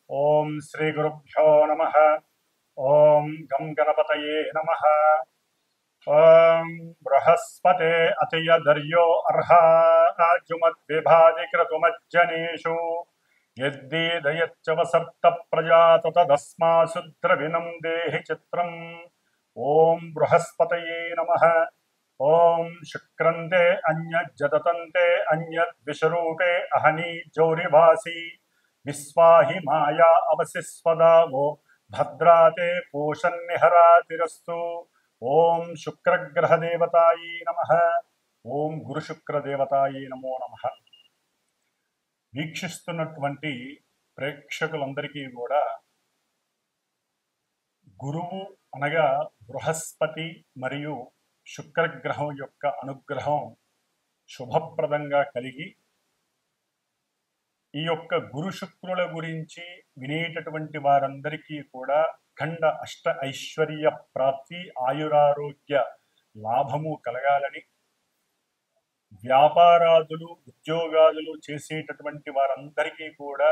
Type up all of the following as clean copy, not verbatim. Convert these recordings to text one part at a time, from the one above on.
ఓం శ్రీ గురుభ్యో నమః. ఓం గం గణపతయే నమః. ఓం బృహస్పతే అతియదర్యో అర్హాజుమద్విభాది క్రతుమజ్జనేషు యద్దీదయచ్చవ సప్త ప్రజాత తదస్మాసు ద్రవిణం దేహి చిత్రం. ఓం బృహస్పతయే నమః. ఓం శుక్రంతే అన్యజ్జతంతే అన్యద్విషరూపే అహనీ జౌరివాసి విశ్వాహి మాయా అవసిస్వదావో భద్రాతే పూషన్నిహరాతిరస్తు. ఓం శుక్రగ్రహదేవతాయే నమః. ఓం గురుశుక్రదేవతాయే నమో నమః. వీక్షిస్తున్నటువంటి ప్రేక్షకులందరికీ కూడా గురువు అనగా బృహస్పతి మరియు శుక్రగ్రహం యొక్క అనుగ్రహం శుభప్రదంగా కలిగి ఈ యొక్క గురు శుక్రుల గురించి వినేటటువంటి వారందరికీ కూడా ఖండ అష్ట ఐశ్వర్య ప్రాప్తి, ఆయురారోగ్య లాభము కలగాలని, వ్యాపారాదులు ఉద్యోగాదులు చేసేటటువంటి వారందరికీ కూడా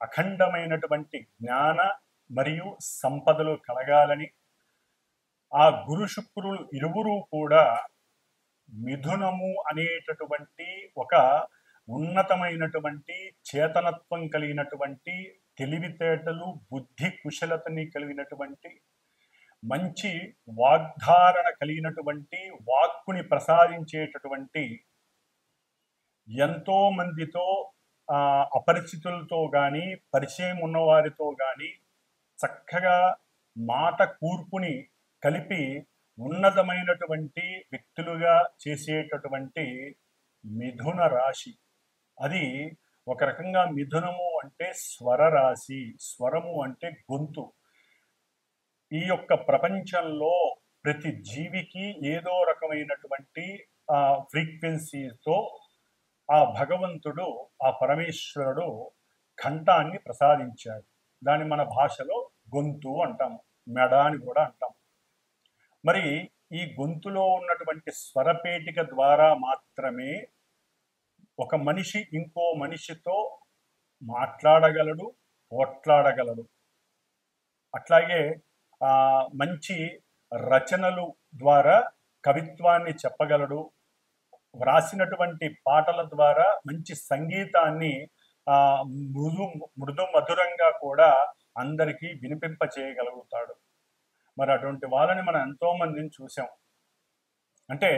అఖండమైనటువంటి జ్ఞాన మరియు సంపదలు కలగాలని, ఆ గురు శుక్రులు ఇరువురు కూడా మిథునము అనేటటువంటి ఒక ఉన్నతమైనటువంటి చేతనత్వం కలిగినటువంటి, తెలివితేటలు బుద్ధి కుశలతని కలిగినటువంటి, మంచి వాగ్ధారణ కలిగినటువంటి, వాక్కుని ప్రసాదించేటటువంటి, ఎంతో మందితో అపరిచితులతో కానీ పరిచయం ఉన్నవారితో కానీ చక్కగా మాట కూర్పుని కలిపి ఉన్నతమైనటువంటి వ్యక్తులుగా చేసేటటువంటి మిథున రాశి. అది ఒక రకంగా మిథునము అంటే స్వర రాశి, స్వరము అంటే గొంతు. ఈ యొక్క ప్రపంచంలో ప్రతి జీవికి ఏదో రకమైనటువంటి ఫ్రీక్వెన్సీతో ఆ భగవంతుడు, ఆ పరమేశ్వరుడు కంఠాన్ని ప్రసాదించాడు. దాన్ని మన భాషలో గొంతు అంటాము, మెడ అని కూడా అంటాం. మరి ఈ గొంతులో ఉన్నటువంటి స్వరపేటిక ద్వారా మాత్రమే ఒక మనిషి ఇంకో మనిషితో మాట్లాడగలడు, పోట్లాడగలడు. అట్లాగే మంచి రచనలు ద్వారా కవిత్వాన్ని చెప్పగలడు. వ్రాసినటువంటి పాటల ద్వారా మంచి సంగీతాన్ని మృదు మధురంగా కూడా అందరికీ వినిపింప చేయగలుగుతాడు. మరి అటువంటి వాళ్ళని మనం ఎంతో మందిని చూసాం. అంటే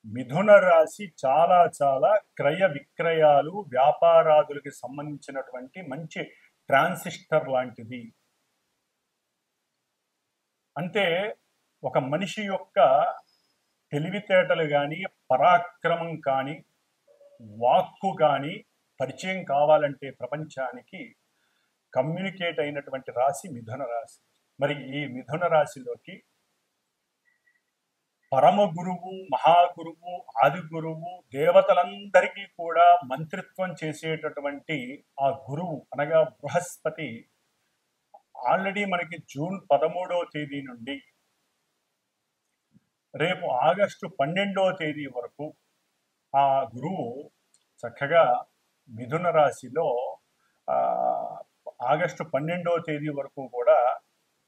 మిథున రాశి చాలా చాలా క్రయ విక్రయాలు, వ్యాపారాదులకి సంబంధించినటువంటి మంచి ట్రాన్సిస్టర్ లాంటిది. అంటే ఒక మనిషి యొక్క తెలివితేటలు కానీ, పరాక్రమం కానీ, వాక్కు కానీ పరిచయం కావాలంటే ప్రపంచానికి కమ్యూనికేట్ అయినటువంటి రాశి మిథున రాశి. మరి ఈ మిథున రాశిలోకి పరమ గురువు, మహాగురువు, ఆది గురువు, దేవతలందరికీ కూడా మంత్రిత్వం చేసేటటువంటి ఆ గురువు అనగా బృహస్పతి ఆల్రెడీ మనకి జూన్ 13వ తేదీ నుండి రేపు ఆగస్టు 12వ తేదీ వరకు ఆ గురువు చక్కగా మిథున రాశిలో ఆగస్టు 12వ తేదీ వరకు కూడా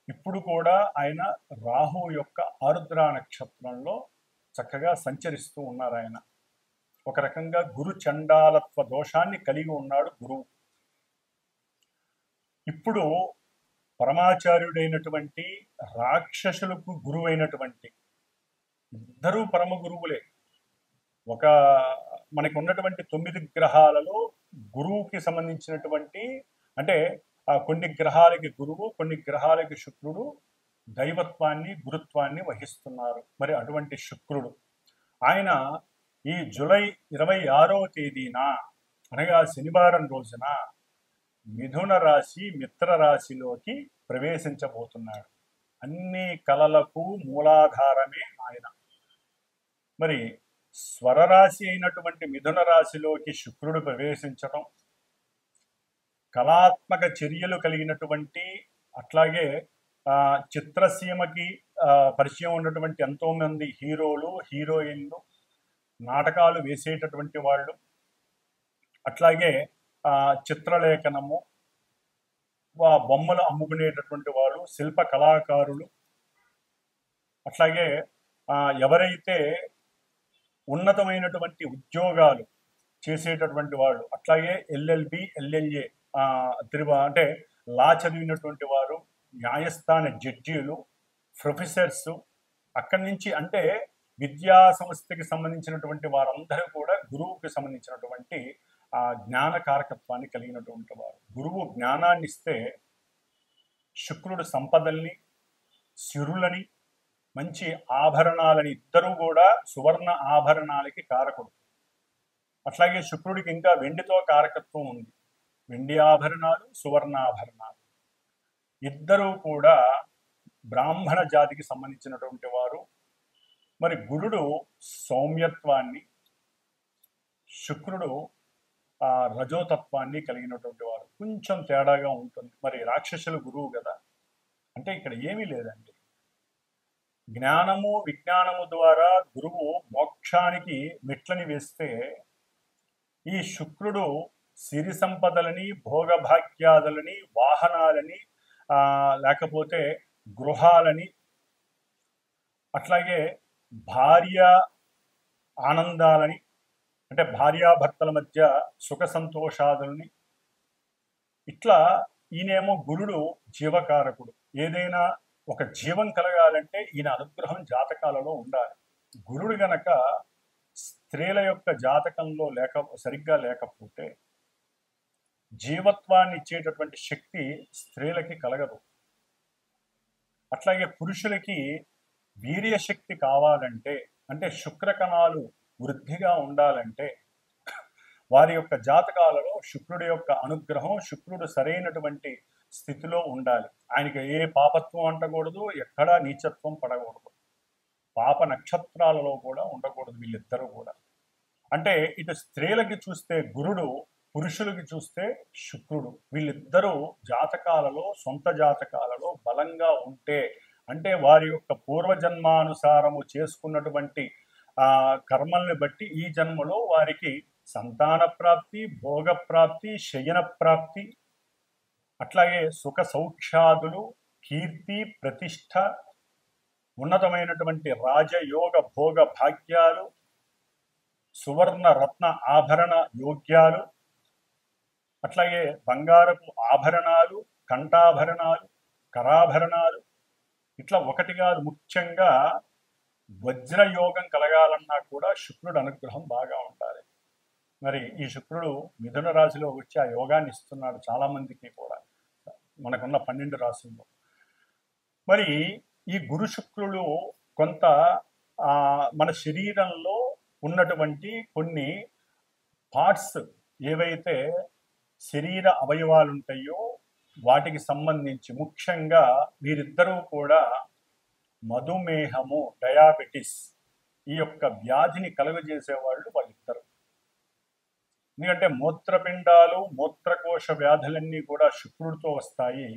ఇప్పుడు కూడా ఆయన రాహు యొక్క ఆరుద్ర నక్షత్రంలో చక్కగా సంచరిస్తూ ఉన్నారు. ఆయన ఒక రకంగా గురు చండాలత్వ దోషాన్ని కలిగి ఉన్నాడు గురువు. ఇప్పుడు పరమాచార్యుడైనటువంటి, రాక్షసులకు గురువైనటువంటి ఇద్దరూ పరమ గురువులే. ఒక మనకు ఉన్నటువంటి 9 గ్రహాలలో గురువుకి సంబంధించినటువంటి, అంటే కొన్ని గ్రహాలకి గురువు, కొన్ని గ్రహాలకి శుక్రుడు దైవత్వాన్ని, గురుత్వాన్ని వహిస్తున్నారు. మరి అటువంటి శుక్రుడు ఆయన ఈ జూలై 26వ తేదీన అనగా శనివారం రోజున మిథున రాశి మిత్ర రాశిలోకి ప్రవేశించబోతున్నాడు. అన్ని కళలకు మూలాధారమే ఆయన. మరి స్వరరాశి అయినటువంటి మిథున రాశిలోకి శుక్రుడు ప్రవేశించడం, కళాత్మక చర్యలు కలిగినటువంటి, అట్లాగే చిత్రసీమకి పరిచయం ఉన్నటువంటి ఎంతోమంది హీరోలు, హీరోయిన్లు, నాటకాలు వేసేటటువంటి వాళ్ళు, అట్లాగే చిత్రలేఖనము, బొమ్మలు అమ్ముకునేటటువంటి వాళ్ళు, శిల్ప కళాకారులు, అట్లాగే ఎవరైతే ఉన్నతమైనటువంటి ఉద్యోగాలు చేసేటటువంటి వాళ్ళు, అట్లాగే ఎల్ఎల్బి, ఎల్ఎల్ఏ అంటే లా చదివినటువంటి వారు, న్యాయస్థాన జడ్జీలు, ప్రొఫెసర్స్, అక్కడి నుంచి అంటే విద్యా సంస్థకి సంబంధించినటువంటి వారందరూ కూడా గురువుకి సంబంధించినటువంటి జ్ఞాన కారకత్వాన్ని కలిగినటువంటి వారు. గురువు జ్ఞానాన్ని ఇస్తే శుక్రుడు సంపదల్ని, సిరులని, మంచి ఆభరణాలని, ఇద్దరూ కూడా సువర్ణ ఆభరణాలకి కారకుడు. అట్లాగే శుక్రుడికి ఇంకా వెండితో కారకత్వం ఉంది. వెండి ఆభరణాలు, సువర్ణాభరణాలు, ఇద్దరూ కూడా బ్రాహ్మణ జాతికి సంబంధించినటువంటి వారు. మరి గురుడు సౌమ్యత్వాన్ని, శుక్రుడు రజోతత్వాన్ని కలిగినటువంటి వారు. కొంచెం తేడాగా ఉంటుంది. మరి రాక్షసుల గురువు కదా, అంటే ఇక్కడ ఏమీ లేదండి. జ్ఞానము విజ్ఞానము ద్వారా గురువు మోక్షానికి మెట్లని వేస్తే, ఈ శుక్రుడు సిరి సంపదలని, భోగభాగ్యాదులని, వాహనాలని, లేకపోతే గృహాలని, అట్లాగే భార్య ఆనందాలని, అంటే భార్యాభర్తల మధ్య సుఖ సంతోషాదుల్ని, ఇట్లా ఈయనేమో గురుడు జీవకారకుడు. ఏదైనా ఒక జీవం కలగాలంటే ఈయన అనుగ్రహం జాతకాలలో ఉండాలి. గురుడు గనక స్త్రీల యొక్క జాతకంలో సరిగ్గా లేకపోతే జీవత్వాన్ని ఇచ్చేటటువంటి శక్తి స్త్రీలకి కలగదు. అట్లాగే పురుషులకి వీర్యశక్తి కావాలంటే, అంటే శుక్రకణాలు వృద్ధిగా ఉండాలంటే వారి యొక్క జాతకాలలో శుక్రుడి యొక్క అనుగ్రహం, శుక్రుడు సరైనటువంటి స్థితిలో ఉండాలి. ఆయనకి ఏ పాపత్వం అంటకూడదు, ఎక్కడా నీచత్వం పడకూడదు, పాప నక్షత్రాలలో కూడా ఉండకూడదు వీళ్ళిద్దరూ కూడా. అంటే ఇటు స్త్రీలకి చూస్తే గురుడు, పురుషులకి చూస్తే శుక్రుడు, వీళ్ళిద్దరూ జాతకాలలో, సొంత జాతకాలలో బలంగా ఉంటే, అంటే వారి యొక్క పూర్వజన్మానుసారము చేసుకున్నటువంటి కర్మల్ని బట్టి ఈ జన్మలో వారికి సంతాన ప్రాప్తి, భోగ ప్రాప్తి, శయన ప్రాప్తి, అట్లాగే సుఖ సౌఖ్యాదులు, కీర్తి, ప్రతిష్ట, ఉన్నతమైనటువంటి రాజయోగ భోగ భాగ్యాలు, సువర్ణ రత్న ఆభరణ యోగ్యాలు, అట్లాగే బంగారపు ఆభరణాలు, కంఠాభరణాలు, కరాభరణాలు, ఇట్లా ఒకటి కాదు, ముఖ్యంగా వజ్రయోగం కలగాలన్నా కూడా శుక్రుడు అనుగ్రహం బాగా ఉండాలి. మరి ఈ శుక్రుడు మిథున రాశిలో వచ్చి ఆ యోగాన్ని ఇస్తున్నాడు చాలా మందికి కూడా, మనకున్న 12 రాశుల్లో. మరి ఈ గురు శుక్రులు కొంత మన శరీరంలో ఉన్నటువంటి కొన్ని పార్ట్స్ ఏవైతే శరీర అవయవాలు ఉంటాయో వాటికి సంబంధించి, ముఖ్యంగా వీరిద్దరూ కూడా మధుమేహము, డయాబెటిస్, ఈ యొక్క వ్యాధిని కలుగజేసేవాళ్ళు వాళ్ళిద్దరు. ఎందుకంటే మూత్రపిండాలు, మూత్రకోశ వ్యాధులన్నీ కూడా శుక్రుడితో వస్తాయి.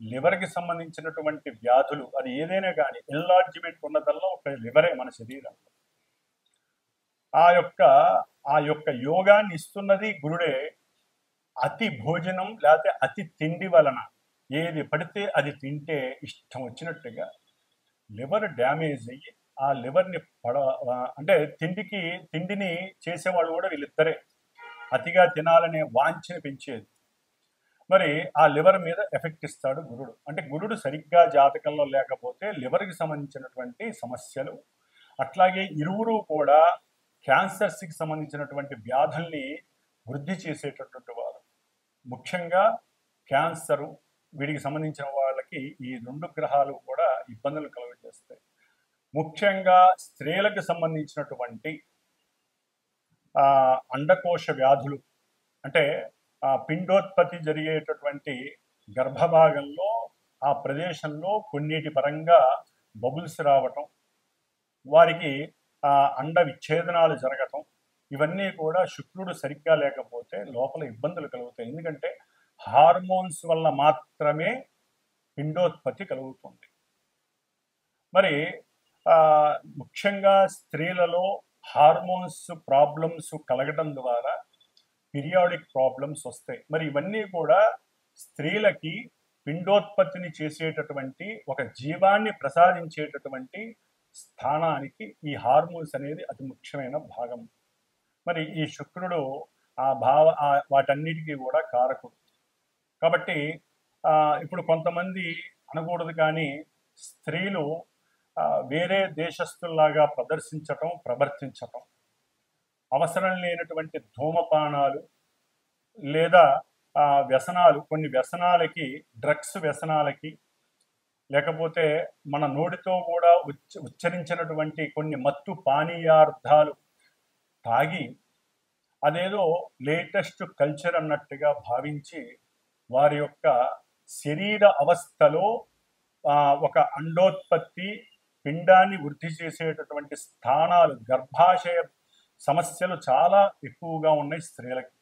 లివర్కి సంబంధించినటువంటి వ్యాధులు, అది ఏదైనా కానీ ఎన్లార్జ్మెంట్ ఉన్నదల్లా ఒక లివరే మన శరీరంలో. ఆ యొక్క యోగాన్ని ఇస్తున్నది గురుడే. అతి భోజనం లేకపోతే అతి తిండి వలన ఏది పడితే అది తింటే ఇష్టం వచ్చినట్టుగా లివర్ డ్యామేజ్ అయ్యి ఆ లివర్ని అంటే తిండిని చేసేవాళ్ళు కూడా వీళ్ళిద్దరే. అతిగా తినాలనే వాంఛని పెంచేది. మరి ఆ లివర్ మీద ఎఫెక్ట్ ఇస్తాడు గురుడు. అంటే గురుడు సరిగ్గా జాతకంలో లేకపోతే లివర్కి సంబంధించినటువంటి సమస్యలు, అట్లాగే ఇరువురు కూడా క్యాన్సర్స్కి సంబంధించినటువంటి వ్యాధుల్ని వృద్ధి చేసేటటువంటి వారు. ముఖ్యంగా క్యాన్సరు, వీడికి సంబంధించిన వాళ్ళకి ఈ 2 గ్రహాలు కూడా ఇబ్బందులు కలుగజేస్తాయి. ముఖ్యంగా స్త్రీలకు సంబంధించినటువంటి అండకోశ వ్యాధులు, అంటే పిండోత్పత్తి జరిగేటటువంటి గర్భభాగంలో ఆ ప్రదేశంలో కొన్నిటి పరంగా బబుల్స్ రావటం, వారికి అండ విచ్ఛేదనాలు జరగటం, ఇవన్నీ కూడా శుక్రుడు సరిగ్గా లేకపోతే లోపల ఇబ్బందులు కలుగుతాయి. ఎందుకంటే హార్మోన్స్ వల్ల మాత్రమే పిండోత్పత్తి కలుగుతుంది. మరి ముఖ్యంగా స్త్రీలలో హార్మోన్స్ ప్రాబ్లమ్స్ కలగడం ద్వారా పీరియాడిక్ ప్రాబ్లమ్స్ వస్తాయి. మరి ఇవన్నీ కూడా స్త్రీలకి పిండోత్పత్తిని చేసేటటువంటి ఒక జీవాన్ని ప్రసాదించేటటువంటి స్థానానికి ఈ హార్మోన్స్ అనేది అతి ముఖ్యమైన భాగం. మరి ఈ శుక్రుడు వాటన్నిటికీ కూడా కారకుడు. కాబట్టి ఇప్పుడు కొంతమంది అనకూడదు కానీ స్త్రీలు వేరే దేశస్తుల్లాగా ప్రవర్తించటం, అవసరం లేనటువంటి ధూమపానాలు లేదా వ్యసనాలు, కొన్ని వ్యసనాలకి, డ్రగ్స్ వ్యసనాలకి, లేకపోతే మన నోటితో కూడా ఉచ్చరించినటువంటి కొన్ని మత్తు పానీయార్థాలు తాగి అదేదో లేటెస్ట్ కల్చర్ అన్నట్టుగా భావించి వారి యొక్క శరీర అవస్థలో ఒక అండోత్పత్తి, పిండాన్ని వృద్ధి చేసేటటువంటి స్థానాలు, గర్భాశయ సమస్యలు చాలా ఎక్కువగా ఉన్నాయి స్త్రీలకి.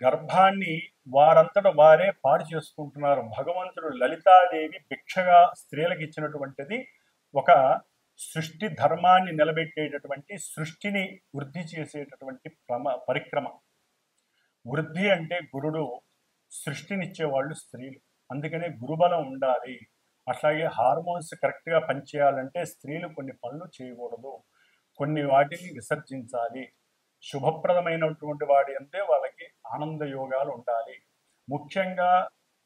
గర్భాన్ని వారంతట వారే పాడు చేసుకుంటున్నారు. భగవంతుడు లలితాదేవి భిక్షగా స్త్రీలకు ఇచ్చినటువంటిది ఒక సృష్టి ధర్మాన్ని నిలబెట్టేటటువంటి, సృష్టిని వృద్ధి చేసేటటువంటి పరిక్రమ. వృద్ధి అంటే గురుడు, సృష్టినిచ్చేవాళ్ళు స్త్రీలు. అందుకనే గురుబలం ఉండాలి. అట్లాగే హార్మోన్స్ కరెక్ట్గా పనిచేయాలంటే స్త్రీలు కొన్ని పనులు చేయకూడదు, కొన్ని వాటిని విసర్జించాలి. శుభప్రదమైనటువంటి వాడి అంతే వాళ్ళకి ఆనంద యోగాలు ఉండాలి. ముఖ్యంగా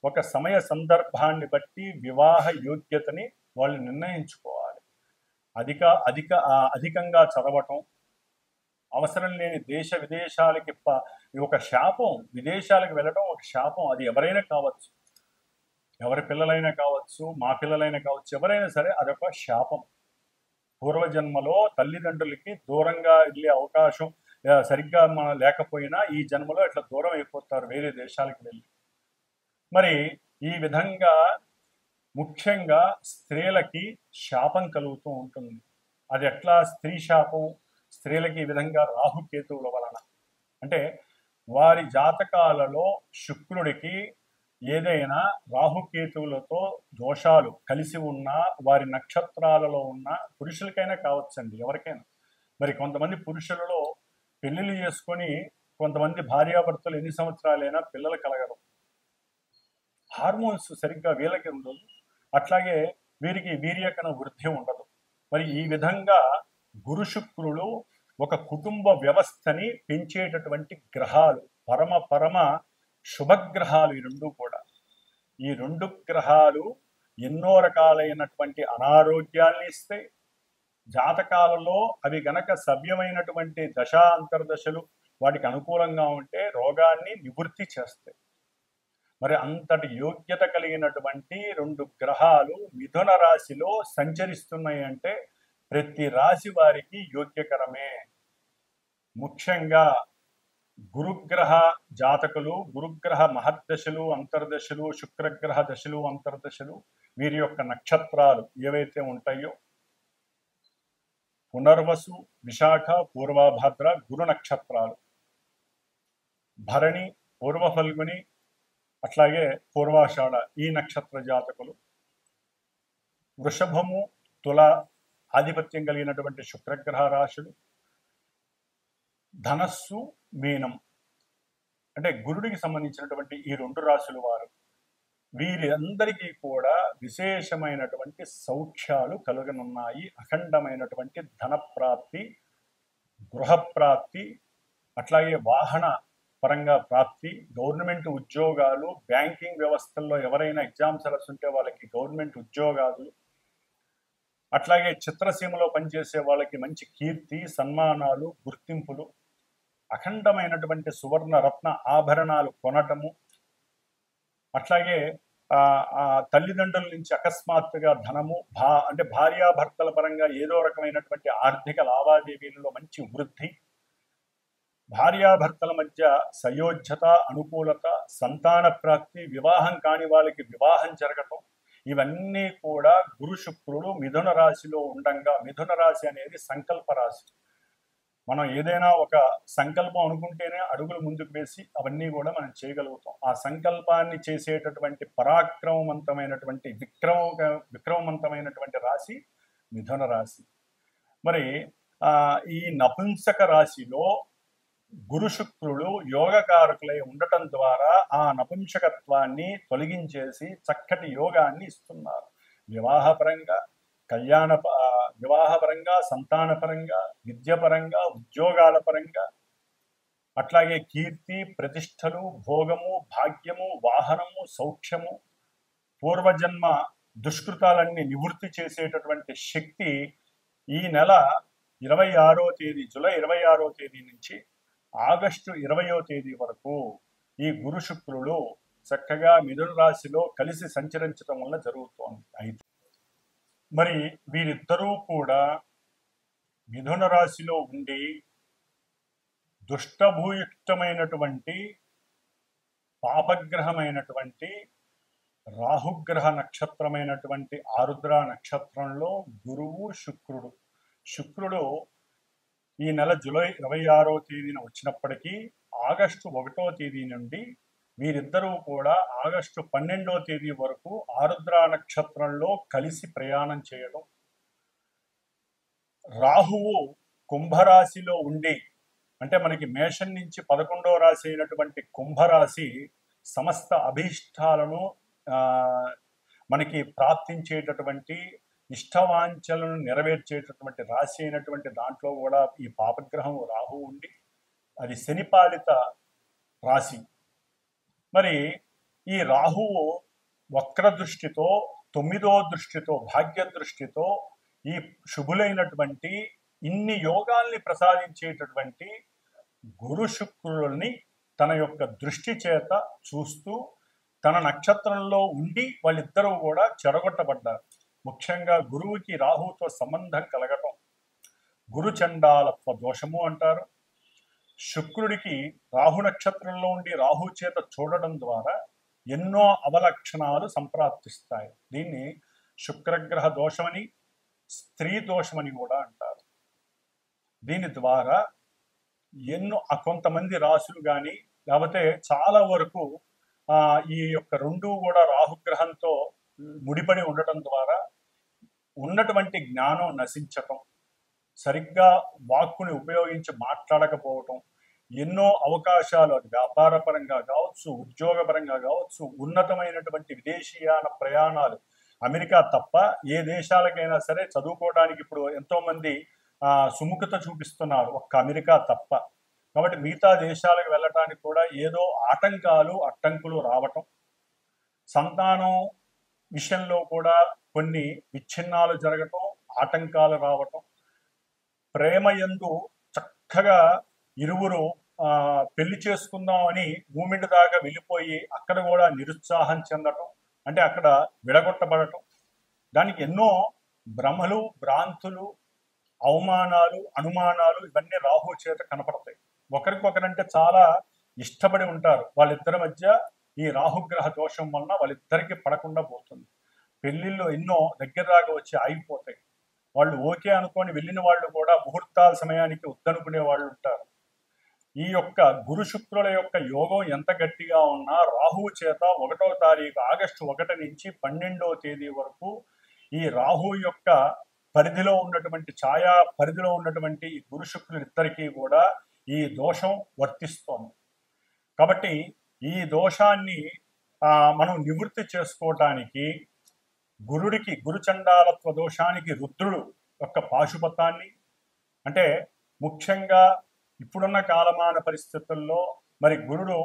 ఒక సమయ సందర్భాన్ని బట్టి వివాహ యోగ్యతని వాళ్ళు నిర్ణయించుకోవాలి. అధికంగా చదవటం, అవసరం లేని దేశ విదేశాలకి ఒక శాపం. విదేశాలకు వెళ్ళడం ఒక శాపం. అది ఎవరైనా కావచ్చు, ఎవరి పిల్లలైనా కావచ్చు, మా పిల్లలైనా కావచ్చు, ఎవరైనా సరే అదొక శాపం. పూర్వజన్మలో తల్లిదండ్రులకి దూరంగా వెళ్ళే అవకాశం సరిగ్గా లేకపోయినా ఈ జన్మలో ఇట్లా దూరం అయిపోతారు వేరే దేశాలకు వెళ్ళి. మరి ఈ విధంగా ముఖ్యంగా స్త్రీలకి శాపం కలుగుతూ ఉంటుంది. అది ఎట్లా స్త్రీ శాపం? స్త్రీలకి ఈ విధంగా రాహుకేతువుల వలన. అంటే వారి జాతకాలలో శుక్రుడికి ఏదైనా రాహుకేతువులతో దోషాలు కలిసి ఉన్నా, వారి నక్షత్రాలలో ఉన్న పురుషులకైనా కావచ్చండి, ఎవరికైనా. మరి కొంతమంది పురుషులలో పెళ్లిళ్ళు చేసుకొని కొంతమంది భార్యాభర్తలు ఎన్ని సంవత్సరాలైనా పిల్లలు కలగరు. హార్మోన్స్ సరిగ్గా వీళ్ళకి ఉండదు, అట్లాగే వీరికి వీర్యకణ వృద్ధి ఉండదు. మరి ఈ విధంగా గురు శుక్రులు ఒక కుటుంబ వ్యవస్థని పెంచేటటువంటి గ్రహాలు, పరమ శుభగ్రహాలు ఈ రెండు కూడా. ఈ రెండు గ్రహాలు ఎన్నో రకాలైనటువంటి అనారోగ్యాల్ని ఇస్తాయి. జాతకాలలో అవి గనక సవ్యమైనటువంటి అంతర్దశలు వాటికి అనుకూలంగా ఉంటే రోగాన్ని నివృత్తి చేస్తాయి. మరి అంతటి యోగ్యత కలిగినటువంటి రెండు గ్రహాలు మిథున రాశిలో సంచరిస్తున్నాయి అంటే ప్రతి రాశి వారికి యోగ్యకరమే. ముఖ్యంగా గురుగ్రహ జాతకులు, గురుగ్రహ మహర్దశలు, అంతర్దశలు, శుక్రగ్రహ దశలు, అంతర్దశలు, వీరి యొక్క నక్షత్రాలు ఏవైతే ఉంటాయో పునర్వసు, విశాఖ, పూర్వభద్ర గురు నక్షత్రాలు, భరణి, పూర్వ ఫల్గుని, అట్లాగే పూర్వాషాఢ ఈ నక్షత్ర జాతకులు, వృషభము, తుల ఆధిపత్యం కలిగినటువంటి శుక్రగ్రహ రాశులు, ధనస్సు, మీనం అంటే గురుడికి సంబంధించినటువంటి ఈ రెండు రాశుల వారు, వీరందరికీ కూడా విశేషమైనటువంటి సౌఖ్యాలు కలుగనున్నాయి. అఖండమైనటువంటి ధనప్రాప్తి, గృహప్రాప్తి, అట్లాగే వాహన పరంగా ప్రాప్తి, గవర్నమెంట్ ఉద్యోగాలు, బ్యాంకింగ్ వ్యవస్థల్లో ఎవరైనా ఎగ్జామ్స్ రాస్తుంటే వాళ్ళకి గవర్నమెంట్ ఉద్యోగాలు, అట్లాగే చిత్రసీమలో పనిచేసే వాళ్ళకి మంచి కీర్తి, సన్మానాలు, గుర్తింపులు, అఖండమైనటువంటి సువర్ణ రత్న ఆభరణాలు కొనటము, అట్లాగే తల్లిదండ్రుల నుంచి అకస్మాత్తుగా ధనము, అంటే భార్యాభర్తల పరంగా ఏదో రకమైనటువంటి ఆర్థిక లావాదేవీలలో మంచి వృద్ధి, భార్యాభర్తల మధ్య సయోధ్యత, అనుకూలత, సంతాన ప్రాప్తి, వివాహం కాని వాళ్ళకి వివాహం జరగటం, ఇవన్నీ కూడా గురు శుక్రుడు మిథున రాశిలో ఉండంగా. మిథున రాశి అనేది సంకల్ప రాశి. మనం ఏదైనా ఒక సంకల్పం అనుకుంటేనే అడుగులు ముందుకు వేసి అవన్నీ కూడా మనం చేయగలుగుతాం. ఆ సంకల్పాన్ని చేసేటటువంటి పరాక్రమవంతమైనటువంటి విక్రమవంతమైనటువంటి రాశి మిథున రాశి. మరి ఈ నపుంసక రాశిలో గురు శుక్రులు యోగకారకులై ఉండటం ద్వారా ఆ నపుంసకత్వాన్ని తొలగించేసి చక్కటి యోగాన్ని ఇస్తున్నారు. వివాహపరంగా, వివాహపరంగా, సంతానపరంగా, విద్యపరంగా, ఉద్యోగాల పరంగా, అట్లాగే కీర్తి, ప్రతిష్టలు, భోగము, భాగ్యము, వాహనము, సౌఖ్యము, పూర్వజన్మ దుష్కృతాలన్నీ నివృత్తి చేసేటటువంటి శక్తి ఈ నెల 26వ తేదీ, జూలై 26వ తేదీ నుంచి ఆగస్టు 20వ తేదీ వరకు ఈ గురు శుక్రులు చక్కగా మిథున రాశిలో కలిసి సంచరించడం వల్ల జరుగుతోంది. అయితే మరి వీరిద్దరూ కూడా మిథున రాశిలో ఉండి దుష్టభూయుక్తమైనటువంటి పాపగ్రహమైనటువంటి రాహుగ్రహ నక్షత్రమైనటువంటి ఆరుద్ర నక్షత్రంలో గురువు శుక్రుడు ఈ నెల జూలై 26వ తేదీన వచ్చినప్పటికీ ఆగస్టు 1వ తేదీ నుండి వీరిద్దరూ కూడా ఆగస్టు 12వ తేదీ వరకు ఆరుద్ర నక్షత్రంలో కలిసి ప్రయాణం చేయడం, రాహువు కుంభరాశిలో ఉండి, అంటే మనకి మేషం నుంచి 11వ రాశి అయినటువంటి కుంభరాశి సమస్త అభీష్టాలను మనకి ప్రాప్తించేటటువంటి ఇష్టవాంఛలను నెరవేర్చేటటువంటి రాశి అయినటువంటి దాంట్లో కూడా ఈ పాపగ్రహం రాహు ఉండి అది శనిపాలిత రాశి. మరి ఈ రాహువు వక్ర దృష్టితో, 9వ దృష్టితో, భాగ్య దృష్టితో ఈ శుభులైనటువంటి ఇన్ని యోగాల్ని ప్రసాదించేటటువంటి గురు శుక్రుల్ని తన యొక్క దృష్టి చేత చూస్తూ తన నక్షత్రంలో ఉండి వాళ్ళిద్దరూ కూడా చెడగొట్టబడ్డారు. ముఖ్యంగా గురువుకి రాహుతో సంబంధం కలగటం గురు చండాలత్వ దోషము అంటారు. శుక్రుడికి రాహు నక్షత్రంలో ఉండి రాహు చేత చూడడం ద్వారా ఎన్నో అవలక్షణాలు సంప్రాప్తిస్తాయి. దీన్ని శుక్రగ్రహ దోషమని, స్త్రీ దోషమని కూడా అంటారు. దీని ద్వారా ఎన్నో కొంతమంది రాశులు కానీ లేకపోతే చాలా వరకు ఈ యొక్క రెండు కూడా రాహుగ్రహంతో ముడిపడి ఉండటం ద్వారా ఉన్నటువంటి జ్ఞానం నశించటం, సరిగ్గా వాక్కుని ఉపయోగించి మాట్లాడకపోవటం, ఎన్నో అవకాశాలు అది వ్యాపారపరంగా కావచ్చు, ఉద్యోగపరంగా కావచ్చు, ఉన్నతమైనటువంటి విదేశీయాన ప్రయాణాలు, అమెరికా తప్ప ఏ దేశాలకైనా సరే చదువుకోవడానికి ఇప్పుడు ఎంతోమంది సుముఖత చూపిస్తున్నారు, ఒక్క అమెరికా తప్ప. కాబట్టి మిగతా దేశాలకు వెళ్ళటానికి కూడా ఏదో అడ్డంకులు రావటం, సంతానం విషయంలో కూడా కొన్ని విచ్ఛిన్నాలు జరగటం, ఆటంకాలు రావటం, ప్రేమయందు చక్కగా ఇరువురు పెళ్లి చేసుకుందామని మూమెంట్ దాకా వెళ్ళిపోయి అక్కడ కూడా నిరుత్సాహం చెందటం, అంటే అక్కడ విడగొట్టబడటం, దానికి ఎన్నో భ్రమలు, భ్రాంతులు, అవమానాలు, అనుమానాలు ఇవన్నీ రాహు చేత కనపడతాయి. ఒకరికొకరంటే చాలా ఇష్టపడి ఉంటారు, వాళ్ళిద్దరి మధ్య ఈ రాహుగ్రహ దోషం వలన వాళ్ళిద్దరికి పడకుండా పోతుంది. పెళ్లిళ్ళు ఎన్నో దగ్గర దాకా వచ్చి ఆగిపోతాయి. వాళ్ళు ఓకే అనుకొని వెళ్ళిన వాళ్ళు కూడా ముహూర్తాల సమయానికి వద్దనుకునే వాళ్ళు ఉంటారు. ఈ యొక్క గురు శుక్రుల యొక్క యోగం ఎంత గట్టిగా ఉన్నా రాహువు చేత 1వ తారీఖు ఆగస్టు 1 నుంచి 12వ తేదీ వరకు ఈ రాహు యొక్క పరిధిలో ఉన్నటువంటి ఛాయా పరిధిలో ఉన్నటువంటి గురు శుక్రులిద్దరికీ కూడా ఈ దోషం వర్తిస్తోంది. కాబట్టి ఈ దోషాన్ని మనం నివృత్తి చేసుకోవటానికి గురుడికి, గురుచండాలత్వ దోషానికి రుద్రుడు యొక్క పాశుపతాన్ని, అంటే ముఖ్యంగా ఇప్పుడున్న కాలమాన పరిస్థితుల్లో మరి గురుడు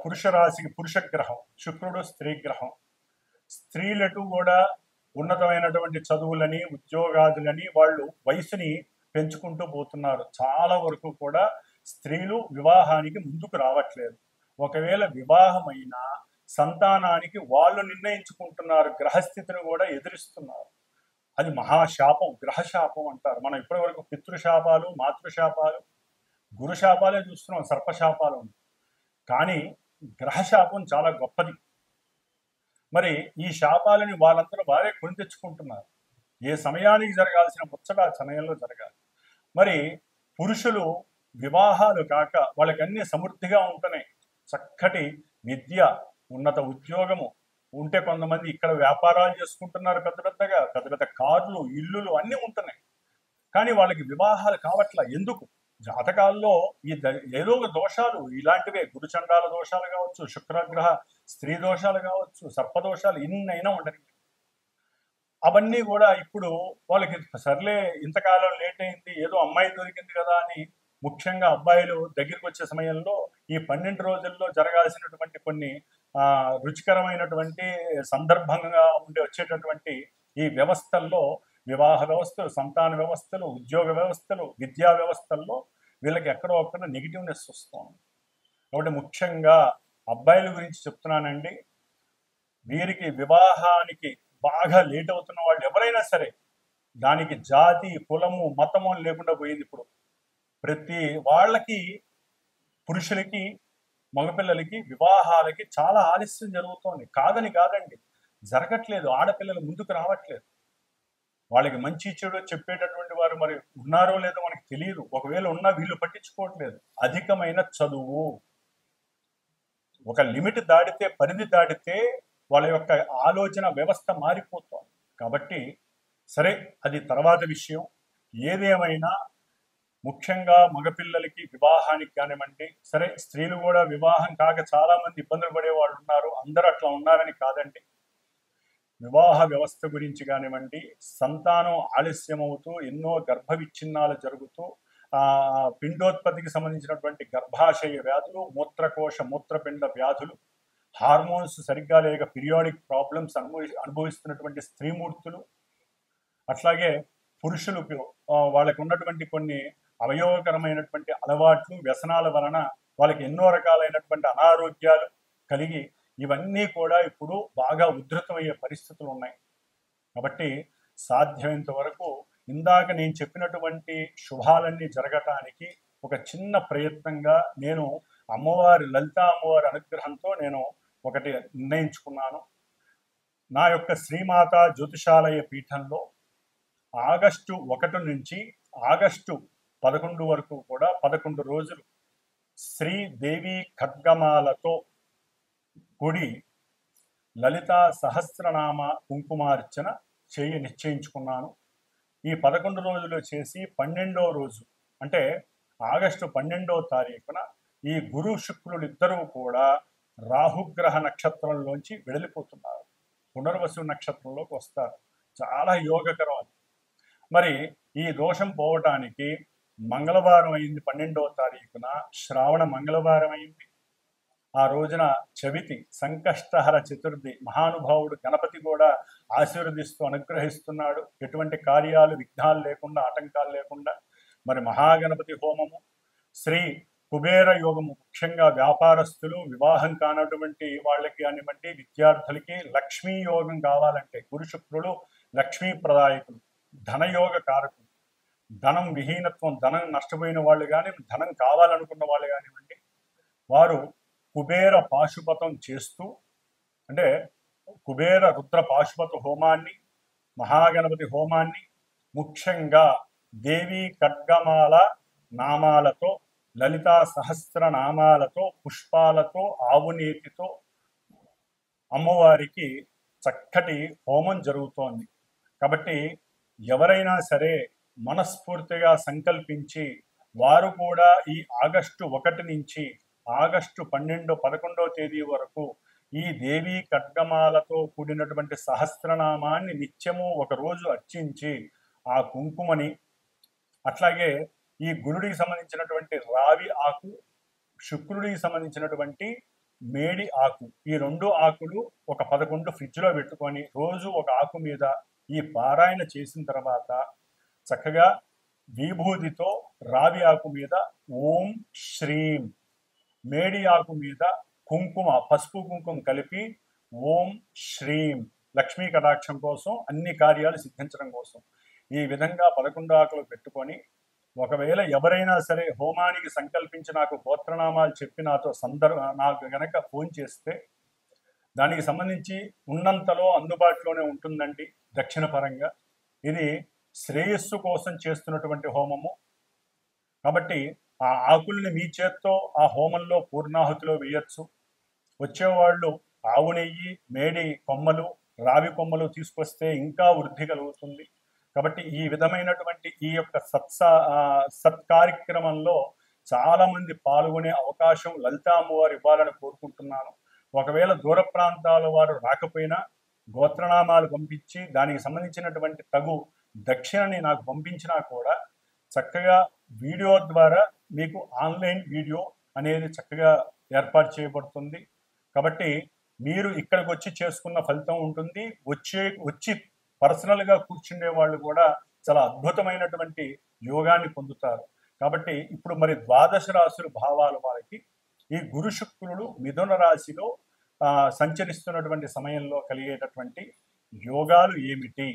పురుష రాశికి పురుషగ్రహం, శుక్రుడు స్త్రీగ్రహం. స్త్రీలటు కూడా ఉన్నతమైనటువంటి చదువులని, ఉద్యోగాదులని వాళ్ళు వయసుని పెంచుకుంటూ పోతున్నారు. చాలా వరకు కూడా స్త్రీలు వివాహానికి ముందుకు రావట్లేదు. ఒకవేళ వివాహమైనా సంతానానికి వాళ్ళు నిర్ణయించుకుంటున్నారు, గ్రహస్థితిని కూడా ఎదురిస్తున్నారు. అది మహాశాపం, గ్రహశాపం అంటారు. మనం ఇప్పటి వరకు పితృశాపాలు, మాతృశాపాలు, గురుశాపాలే చూస్తున్నాం, సర్పశాపాలు. కానీ గ్రహశాపం చాలా గొప్పది. మరి ఈ శాపాలని వాళ్ళందరూ వారే కొని తెచ్చుకుంటున్నారు. ఏ సమయానికి జరగాల్సిన ముచ్చట ఆ సమయంలో జరగాలి. మరి పురుషులు వివాహాలు కాక వాళ్ళకన్నీ సమృద్ధిగా ఉంటున్నాయి. చక్కటి విద్య, ఉన్నత ఉద్యోగము ఉంటే కొంతమంది ఇక్కడ వ్యాపారాలు చేసుకుంటున్నారు, పెద్ద పెద్ద కార్లు, ఇల్లులు అన్నీ ఉంటున్నాయి. కానీ వాళ్ళకి వివాహాలు కావట్లా. ఎందుకు? జాతకాల్లో ఏదో ఒక దోషాలు ఇలాంటివే, గురుచండాల దోషాలు కావచ్చు, శుక్రగ్రహ స్త్రీ దోషాలు కావచ్చు, సర్పదోషాలు ఇన్నైనా ఉండని, అవన్నీ కూడా ఇప్పుడు వాళ్ళకి సర్లే ఇంతకాలం లేట్ అయింది, ఏదో అమ్మాయి దొరికింది కదా అని, ముఖ్యంగా అబ్బాయిలు దగ్గరికి వచ్చే సమయంలో ఈ 12 రోజుల్లో జరగాల్సినటువంటి కొన్ని రుచికరమైనటువంటి సందర్భంగా వచ్చేటటువంటి ఈ వ్యవస్థల్లో, వివాహ వ్యవస్థలు, సంతాన వ్యవస్థలు, ఉద్యోగ వ్యవస్థలు, విద్యా వ్యవస్థల్లో వీళ్ళకి ఎక్కడో ఒక్కడ నెగిటివ్నెస్ వస్తుంది. కాబట్టి ముఖ్యంగా అబ్బాయిల గురించి చెప్తున్నానండి. వీరికి వివాహానికి బాగా లేట్ అవుతున్న వాళ్ళు ఎవరైనా సరే, దానికి జాతి, కులము, మతము లేకుండా పోయింది. ఇప్పుడు ప్రతి వాళ్ళకి, పురుషులకి, మగపిల్లలకి వివాహాలకి చాలా ఆలస్యం జరుగుతోంది. కాదండి, జరగట్లేదు. ఆడపిల్లలు ముందుకు రావట్లేదు. వాళ్ళకి మంచి చెడు చెప్పేటటువంటి వారు మరి ఉన్నారో లేదో మనకి తెలియదు. ఒకవేళ ఉన్నా వీళ్ళు పట్టించుకోవట్లేదు. అధికమైన చదువు, ఒక లిమిట్ దాటితే, పరిధి దాటితే వాళ్ళ యొక్క ఆలోచన వ్యవస్థ మారిపోతుంది. కాబట్టి సరే, అది తర్వాత విషయం. ఏదేమైనా ముఖ్యంగా మగపిల్లలకి వివాహానికి కానివ్వండి, సరే స్త్రీలు కూడా వివాహం కాక చాలా మంది ఇబ్బందులు పడే వాళ్ళు ఉన్నారు. అందరూ అట్లా ఉన్నారని కాదండి. వివాహ వ్యవస్థ గురించి కానివ్వండి, సంతానం ఆలస్యం అవుతూ ఎన్నో గర్భ విచ్ఛిన్నాలు జరుగుతూ, పిండోత్పత్తికి సంబంధించినటువంటి గర్భాశయ వ్యాధులు, మూత్రకోశ మూత్రపిండ వ్యాధులు, హార్మోన్స్ సరిగ్గా లేక పీరియాడిక్ ప్రాబ్లమ్స్ అనుభవిస్తున్నటువంటి స్త్రీమూర్తులు, అట్లాగే పురుషులకు వాళ్ళకు ఉన్నటువంటి కొన్ని అవయవకరమైనటువంటి అలవాట్లు, వ్యసనాల వలన వాళ్ళకి ఎన్నో రకాలైనటువంటి అనారోగ్యాలు కలిగి, ఇవన్నీ కూడా ఇప్పుడు బాగా ఉధృతమయ్యే పరిస్థితులు ఉన్నాయి. కాబట్టి సాధ్యమైనంత వరకు ఇందాక నేను చెప్పినటువంటి శుభాలన్నీ జరగటానికి ఒక చిన్న ప్రయత్నంగా నేను లలితా అమ్మవారి అనుగ్రహంతో నేను ఒకటి నిర్ణయించుకున్నాను. నా యొక్క శ్రీమాత జ్యోతిషాలయ పీఠంలో ఆగస్టు 1 నుంచి ఆగస్టు 11 వరకు కూడా 11 రోజులు శ్రీదేవి ఖడ్గమాలతో కూడి లలితా సహస్రనామ కుంకుమార్చన నిశ్చయించుకున్నాను. ఈ 11 రోజులు చేసి 12వ రోజు అంటే ఆగస్టు 12వ తారీఖున ఈ గురు శుక్రులు ఇద్దరూ కూడా రాహుగ్రహ నక్షత్రంలోంచి వెడలిపోతున్నారు. పునర్వసు నక్షత్రంలోకి వస్తారు. చాలా యోగకరం అది. మరి ఈ దోషం పోవటానికి మంగళవారం అయింది. 12వ తారీఖున శ్రావణ మంగళవారం అయింది. ఆ రోజున చవితి, సంకష్టహర చతుర్థి. మహానుభావుడు గణపతి కూడా ఆశీర్వదిస్తూ అనుగ్రహిస్తున్నాడు. ఎటువంటి కార్యాలు విఘ్నాలు లేకుండా, ఆటంకాలు లేకుండా. మరి మహాగణపతి హోమము, శ్రీ కుబేర యోగము, ముఖ్యంగా వ్యాపారస్తులు, వివాహం కానటువంటి వాళ్ళకి కానివ్వండి, విద్యార్థులకి లక్ష్మీ యోగం కావాలంటే, గురు శుక్రులు లక్ష్మీ ప్రదాయకులు, ధనయోగ కారకులు. ధనం విహీనత్వం, ధనం నష్టపోయిన వాళ్ళు కానీ, ధనం కావాలనుకున్న వాళ్ళు కానివ్వండి, వారు కుబేర పాశుపతం చేస్తూ, అంటే కుబేర రుద్ర పాశుపత హోమాన్ని, మహాగణపతి హోమాన్ని, ముఖ్యంగా దేవి ఖడ్గమాల నామాలతో, లలితా సహస్ర నామాలతో, పుష్పాలతో, ఆవునేతితో అమ్మవారికి చక్కటి హోమం జరుగుతోంది. కాబట్టి ఎవరైనా సరే మనస్ఫూర్తిగా సంకల్పించి వారు కూడా ఈ ఆగస్టు 1 నుంచి ఆగస్టు 11వ తేదీ వరకు ఈ దేవీ ఖడ్గమాలతో కూడినటువంటి సహస్రనామాన్ని నిత్యము ఒకరోజు అర్చించి ఆ కుంకుమని, అట్లాగే ఈ గురుడికి సంబంధించినటువంటి రావి ఆకు, శుక్రుడికి సంబంధించినటువంటి మేడి ఆకు, ఈ 2 ఆకులు ఒక 11 ఫ్రిడ్జ్లో పెట్టుకొని రోజు ఒక ఆకు మీద ఈ పారాయణ చేసిన తర్వాత చక్కగా విభూతితో రావి ఆకు మీద ఓం శ్రీం, మేడి ఆకు మీద కుంకుమ, పసుపు కుంకుమ కలిపి ఓం శ్రీం, లక్ష్మీ కటాక్షం కోసం, అన్ని కార్యాలు సిద్ధించడం కోసం ఈ విధంగా 11 ఆకులు పెట్టుకొని, ఒకవేళ ఎవరైనా సరే హోమానికి సంకల్పించి నాకు గోత్రనామాలు చెప్పి నాకు గనక ఫోన్ చేస్తే దానికి సంబంధించి ఉన్నంతలో అందుబాటులోనే ఉంటుందండి. దక్షిణ పరంగా ఇది శ్రేయస్సు కోసం చేస్తున్నటువంటి హోమము. కాబట్టి ఆ ఆకుల్ని మీ చేత్తో ఆ హోమంలో పూర్ణాహుతిలో వేయచ్చు. వచ్చేవాళ్ళు ఆవు నెయ్యి, మేడి కొమ్మలు, రావి కొమ్మలు తీసుకొస్తే ఇంకా వృద్ధి కలుగుతుంది. కాబట్టి ఈ విధమైనటువంటి ఈ యొక్క సత్కార్యక్రమంలో చాలా మంది పాల్గొనే అవకాశం లలితా అమ్మవారు ఇవ్వాలని కోరుకుంటున్నాను. ఒకవేళ దూర ప్రాంతాల వారు రాకపోయినా గోత్రనామాలు పంపించి దానికి సంబంధించినటువంటి తగు దక్షిణని నాకు పంపించినా కూడా చక్కగా వీడియో ద్వారా మీకు ఆన్లైన్ వీడియో అనేది చక్కగా ఏర్పాటు చేయబడుతుంది. కాబట్టి మీరు ఇక్కడికి వచ్చి చేసుకున్న ఫలితం ఉంటుంది. వచ్చి పర్సనల్గా కూర్చునే వాళ్ళు కూడా చాలా అద్భుతమైనటువంటి యోగాన్ని పొందుతారు. కాబట్టి ఇప్పుడు మరి ద్వాదశ రాశుల భావాలు వారికి ఈ గురు శుక్రుడు మిథున రాశిలో సంచరిస్తున్నటువంటి సమయంలో కలిగేటటువంటి యోగాలు ఏమిటి,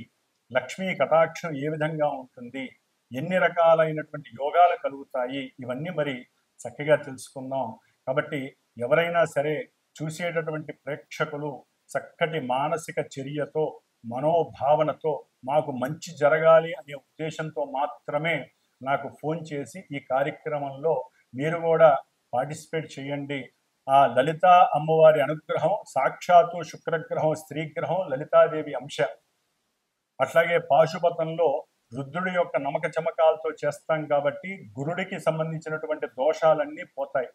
లక్ష్మీ కటాక్షం ఏ విధంగా ఉంటుంది, ఎన్ని రకాలైనటువంటి యోగాలు కలుగుతాయి, ఇవన్నీ మరి చక్కగా తెలుసుకుందాం. కాబట్టి ఎవరైనా సరే చూసేటటువంటి ప్రేక్షకులు చక్కటి మానసిక చర్యతో మనోభావనతో మాకు మంచి జరగాలి అనే ఉద్దేశంతో మాత్రమే నాకు ఫోన్ చేసి ఈ కార్యక్రమంలో మీరు కూడా పార్టిసిపేట్ చేయండి. ఆ లలితా అమ్మవారి అనుగ్రహం, సాక్షాత్తు శుక్రగ్రహం స్త్రీగ్రహం లలితాదేవి అంశ, అట్లాగే పాశుపతంలో రుద్రుడి యొక్క నమక చమకాలతో చేస్తాం కాబట్టి గురుడికి సంబంధించినటువంటి దోషాలన్నీ పోతాయి.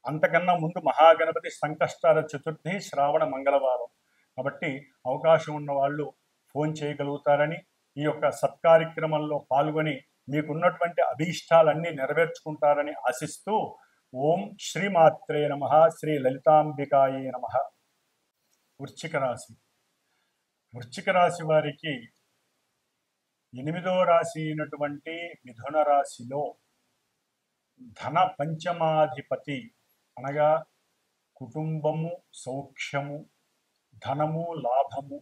అంతకన్నా ముందు మహాగణపతి సంకష్టాల చతుర్థి శ్రావణ మంగళవారం. కాబట్టి అవకాశం ఉన్న వాళ్ళు ఫోన్ చేయగలుగుతారని, ఈ యొక్క సత్కార్యక్రమంలో పాల్గొని మీకున్నటువంటి అభీష్టాలన్నీ నెరవేర్చుకుంటారని ఆశిస్తూ ఓం శ్రీమాత్రే నమః, శ్రీ లలితాంబికాయే నమః. వృశ్చిక రాశి. వృశ్చిక రాశి వారికి 8వ రాశి అయినటువంటి మిథున రాశిలో ధన పంచమాధిపతి అనగా కుటుంబము, సౌఖ్యము, ధనము, లాభము,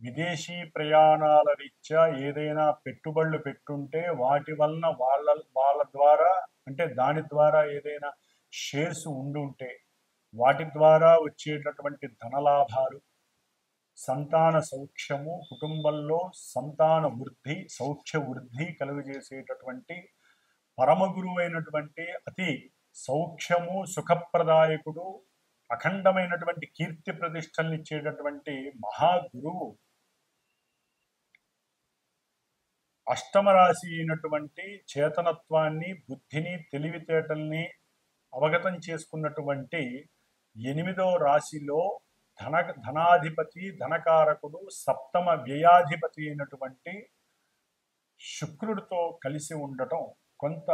విదేశీ ప్రయాణాల రీత్యా ఏదైనా పెట్టుబడులు పెట్టుంటే వాటి వలన వాళ్ళ ద్వారా అంటే దాని ద్వారా ఏదైనా షేర్స్ ఉండుంటే వాటి ద్వారా వచ్చేటటువంటి ధనలాభాలు, సంతాన సౌఖ్యము, కుటుంబంలో సంతాన వృద్ధి, సౌఖ్య వృద్ధి కలుగజేసేటటువంటి పరమగురువైనటువంటి అతి సౌఖ్యము, సుఖప్రదాయకుడు, అఖండమైనటువంటి కీర్తి ప్రతిష్టల్ని ఇచ్చేటటువంటి మహాగురువు అష్టమ రాశి అయినటువంటి చేతనత్వాన్ని, బుద్ధిని, తెలివితేటల్ని అవగతం చేసుకున్నటువంటి 8వ రాశిలో ధనాధిపతి, ధనకారకుడు, సప్తమ వ్యయాధిపతి అయినటువంటి శుక్రుడితో కలిసి ఉండటం కొంత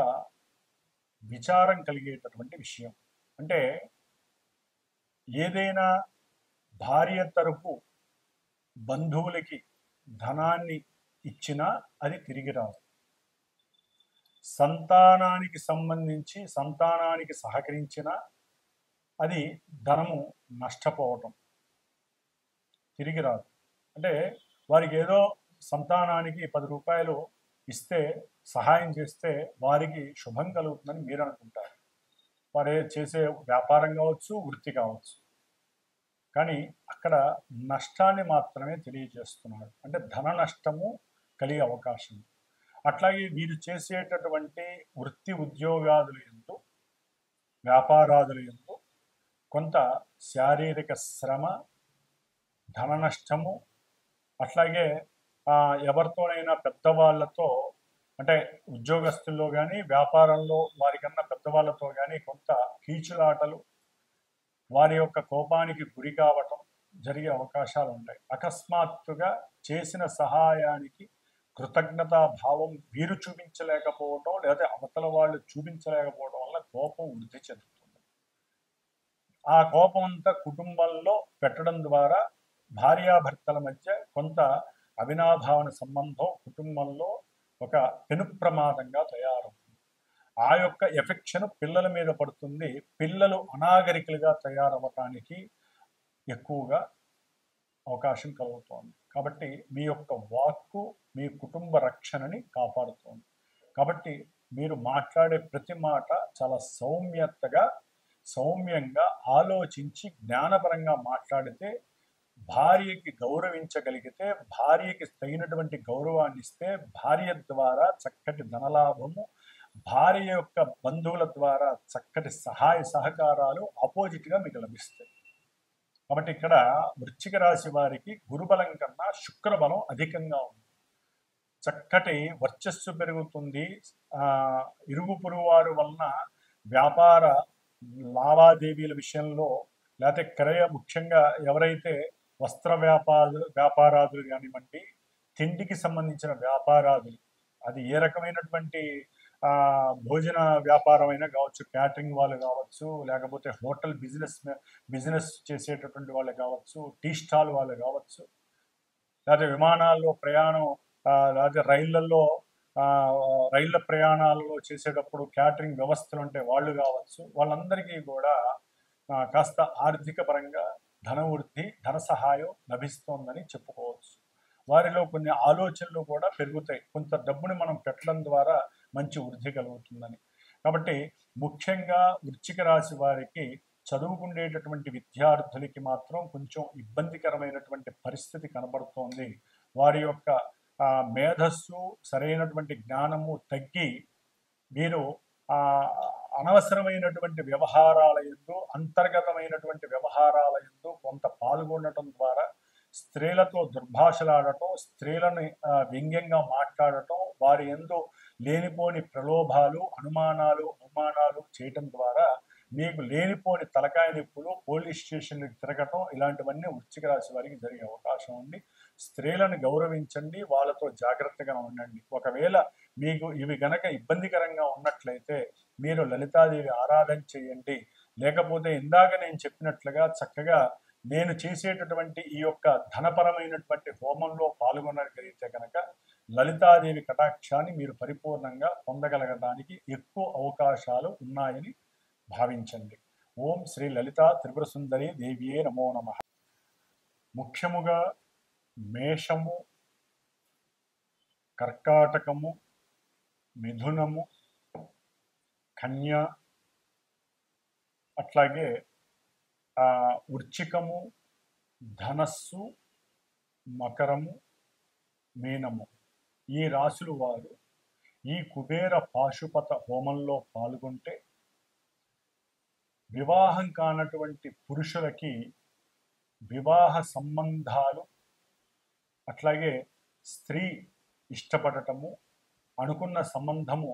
విచారం కలిగేటటువంటి విషయం. అంటే ఏదైనా భార్య తరపు బంధువులకి ధనాన్ని ఇచ్చినా అది తిరిగి రాదు. సంతానానికి సంబంధించి సంతానానికి సహకరించిన అది ధనము నష్టపోవటం, తిరిగి రాదు. అంటే వారికి ఏదో సంతానానికి 10 రూపాయలు ఇస్తే, సహాయం చేస్తే వారికి శుభం కలుగుతుందని మీరు అనుకుంటారు. వారు చేసే వ్యాపారం కావచ్చు, వృత్తి కావచ్చు. కానీ అక్కడ నష్టాన్ని మాత్రమే తెలియజేస్తున్నాడు. అంటే ధన నష్టము కలిగే అవకాశం. అట్లాగే వీరు చేసేటటువంటి వృత్తి ఉద్యోగాదుల యందు, వ్యాపారాదుల యందు కొంత శారీరక శ్రమ, ధన నష్టము, అట్లాగే ఎవరితోనైనా పెద్దవాళ్ళతో అంటే ఉద్యోగస్తుల్లో కానీ వ్యాపారంలో వారికన్నా పెద్దవాళ్ళతో కానీ కొంత కీచులాటలు, వారి యొక్క కోపానికి గురి కావటం జరిగే అవకాశాలు ఉంటాయి. అకస్మాత్తుగా చేసిన సహాయానికి కృతజ్ఞతా భావం వీరు చూపించలేకపోవటం, లేదా అవతల వాళ్ళు చూపించలేకపోవడం వల్ల కోపం వృద్ధి చెందుతుంది. ఆ కోపం అంతా కుటుంబంలో పెట్టడం ద్వారా భార్యాభర్తల మధ్య కొంత అవినాభావన సంబంధం కుటుంబంలో ఒక పెను ప్రమాదంగా తయారవుతుంది. ఆ యొక్క ఎఫెక్షన్ పిల్లల మీద పడుతుంది. పిల్లలు అనాగరికులుగా తయారవటానికి ఎక్కువగా అవకాశం కలుగుతోంది. కాబట్టి మీ యొక్క వాక్కు మీ కుటుంబ రక్షణని కాపాడుతోంది. కాబట్టి మీరు మాట్లాడే ప్రతి మాట చాలా సౌమ్యంగా ఆలోచించి జ్ఞానపరంగా మాట్లాడితే, భార్యకి గౌరవించగలిగితే, భార్యకి తగినటువంటి గౌరవాన్ని ఇస్తే, భార్య ద్వారా చక్కటి ధనలాభము, భార్య యొక్క బంధువుల ద్వారా చక్కటి సహాయ సహకారాలు ఆపోజిట్గా మీకు లభిస్తాయి. కాబట్టి ఇక్కడ వృశ్చిక రాశి వారికి గురుబలం కన్నా శుక్రబలం అధికంగా ఉంది. చక్కటి వర్చస్సు పెరుగుతుంది. ఇరుగు పొరుగు వారి వలన వ్యాపార లావాదేవీల విషయంలో, లేకపోతే ముఖ్యంగా ఎవరైతే వస్త్ర వ్యాపారాదులు కానివ్వండి, తిండికి సంబంధించిన వ్యాపారాదులు, అది ఏ రకమైనటువంటి భోజన వ్యాపారం అయినా కావచ్చు, క్యాటరింగ్ వాళ్ళు కావచ్చు, లేకపోతే హోటల్ బిజినెస్ చేసేటటువంటి వాళ్ళు కావచ్చు, టీ స్టాల్ వాళ్ళు కావచ్చు, లేకపోతే విమానాల్లో ప్రయాణం, లేకపోతే రైళ్ల ప్రయాణాలలో చేసేటప్పుడు క్యాటరింగ్ వ్యవస్థలు ఉంటే వాళ్ళు కావచ్చు, వాళ్ళందరికీ కూడా కాస్త ఆర్థిక పరంగా ధన సహాయం లభిస్తోందని చెప్పుకోవచ్చు. వారిలో కొన్ని ఆలోచనలు కూడా పెరుగుతాయి. కొంత డబ్బుని మనం పెట్టడం ద్వారా మంచి వృద్ధి కలుగుతుందని. కాబట్టి ముఖ్యంగా వృశ్చిక రాశి వారికి చదువుకునేటటువంటి విద్యార్థులకి మాత్రం కొంచెం ఇబ్బందికరమైనటువంటి పరిస్థితి కనబడుతోంది. వారి యొక్క మేధస్సు, సరైనటువంటి జ్ఞానము తగ్గి మీరు అనవసరమైనటువంటి వ్యవహారాల యందు, అంతర్గతమైనటువంటి వ్యవహారాల యందు కొంత పాల్గొనడం ద్వారా స్త్రీలతో దుర్భాషలాడటం, స్త్రీలను వ్యంగ్యంగా మాట్లాడటం, వారి యందు లేనిపోని ప్రలోభాలు, అవమానాలు చేయటం ద్వారా మీకు లేనిపోని తలకాయ నొప్పులు, పోలీస్ స్టేషన్లకు తిరగటం, ఇలాంటివన్నీ వృశ్చిక రాశి వారికి జరిగే అవకాశం ఉంది. స్త్రీలను గౌరవించండి, వాళ్ళతో జాగ్రత్తగా ఉండండి. ఒకవేళ మీకు ఇవి గనక ఇబ్బందికరంగా ఉన్నట్లయితే మీరు లలితాదేవి ఆరాధన చేయండి. లేకపోతే ఇందాక నేను చెప్పినట్లుగా చక్కగా నేను చేసేటటువంటి ఈ యొక్క ధనపరమైనటువంటి హోమంలో పాల్గొనగలిగితే కనుక లలితాదేవి కటాక్షాన్ని మీరు పరిపూర్ణంగా పొందగలగడానికి ఎక్కువ అవకాశాలు ఉన్నాయని భావించండి. ఓం శ్రీ లలితా త్రిపుర సుందరి దేవియే నమో నమః. ముఖ్యముగా మేషము, కర్కాటకము, మిథునము, కన్య, అట్లాగే వృశ్చికము, ధనస్సు, మకరము, మీనము, ఈ రాశులు వారు ఈ కుబేర పాశుపత హోమంలో పాల్గొంటే వివాహం కానటువంటి పురుషులకి వివాహ సంబంధాలు, అట్లాగే స్త్రీ ఇష్టపడటము, అనుకున్న సంబంధము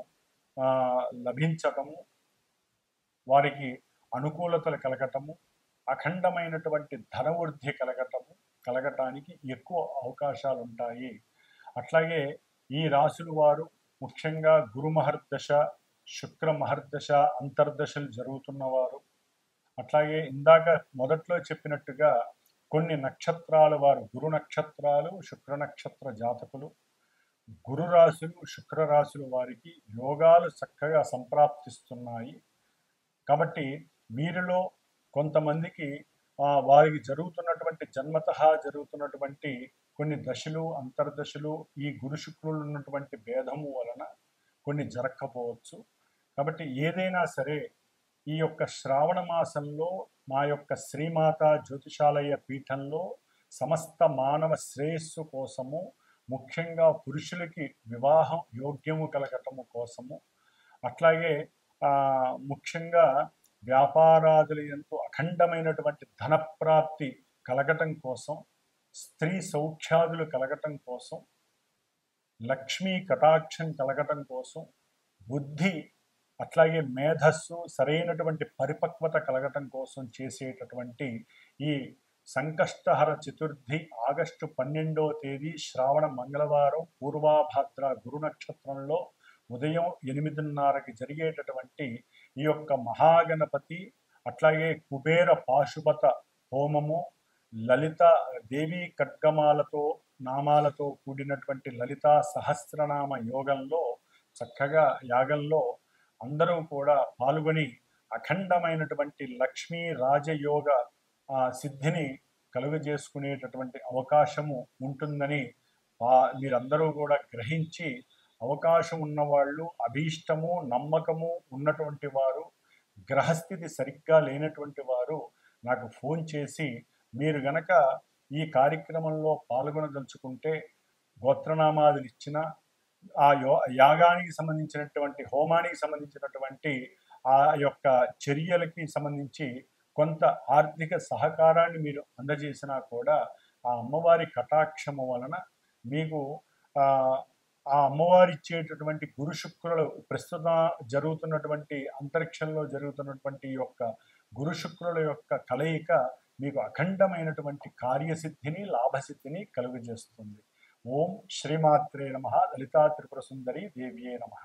లభించటము, వారికి అనుకూలతలు కలగటము, అఖండమైనటువంటి ధనవృద్ధి కలగటానికి ఎక్కువ అవకాశాలు ఉంటాయి. అట్లాగే ఈ రాశులు వారు ముఖ్యంగా గురు మహర్దశ, శుక్ర మహర్దశ అంతర్దశలు జరుగుతున్నవారు, అట్లాగే ఇందాక మొదట్లో చెప్పినట్టుగా కొన్ని నక్షత్రాల వారు, గురు నక్షత్రాలు, శుక్ర నక్షత్ర జాతకులు, గురు రాశులు, శుక్ర రాశులు వారికి యోగాలు చక్కగా సంప్రాప్తిస్తున్నాయి. కాబట్టి వీరిలో కొంతమందికి వారికి జరుగుతున్నటువంటి జన్మతః జరుగుతున్నటువంటి కొన్ని దశలు, అంతర్దశలు, ఈ గురు శుక్రులు ఉన్నటువంటి భేదము వలన కొన్ని జరగకపోవచ్చు. కాబట్టి ఏదైనా సరే ఈ యొక్క శ్రావణ మాసంలో మా యొక్క శ్రీమాత జ్యోతిషాలయ పీఠంలో సమస్త మానవ శ్రేయస్సు కోసము, ముఖ్యంగా పురుషులకి వివాహం యోగ్యము కలగటము కోసము, అట్లాగే ముఖ్యంగా వ్యాపారాదుల యందు అఖండమైనటువంటి ధనప్రాప్తి కలగటం కోసం, స్త్రీ సౌఖ్యాదులు కలగటం కోసం, లక్ష్మీ కటాక్షం కలగటం కోసం, బుద్ధి అట్లాగే మేధస్సు సరైనటువంటి పరిపక్వత కలగటం కోసం చేసేటటువంటి ఈ సంకష్టహర చతుర్థి ఆగస్టు 12వ తేదీ శ్రావణ మంగళవారం పూర్వాభాద్ర గురు నక్షత్రంలో ఉదయం 8:30కి జరిగేటటువంటి ఈ యొక్క మహాగణపతి, అట్లాగే కుబేర పాశుపత హోమము, లలిత దేవీ ఖడ్గమాలతో నామాలతో కూడినటువంటి లలితా సహస్రనామ యోగంలో చక్కగా యాగంలో అందరూ కూడా పాల్గొని అఖండమైనటువంటి లక్ష్మీ రాజయోగ సిద్ధిని కలుగజేసుకునేటటువంటి అవకాశము ఉంటుందని మీరందరూ కూడా గ్రహించి, అవకాశం ఉన్నవాళ్ళు, అభీష్టము నమ్మకము ఉన్నటువంటి వారు, గ్రహస్థితి సరిగ్గా లేనటువంటి వారు నాకు ఫోన్ చేసి మీరు గనక ఈ కార్యక్రమంలో పాల్గొనదలుచుకుంటే గోత్రనామాదులు ఇచ్చిన ఆ యాగానికి సంబంధించినటువంటి హోమానికి సంబంధించినటువంటి ఆ యొక్క చర్యలకి సంబంధించి కొంత ఆర్థిక సహకారాన్ని మీరు అందజేసినా కూడా ఆ అమ్మవారి కటాక్షము వలన మీకు ఆ అమ్మవారు ఇచ్చేటటువంటి గురు శుక్రులు ప్రస్తుతం జరుగుతున్నటువంటి అంతరిక్షంలో జరుగుతున్నటువంటి యొక్క గురు శుక్రుల యొక్క కలయిక మీకు అఖండమైనటువంటి కార్యసిద్ధిని లాభసిద్ధిని కలుగజేస్తుంది. ఓం శ్రీమాత్రే నమః. లలితా త్రిపుర సుందరి దేవ్యే నమః.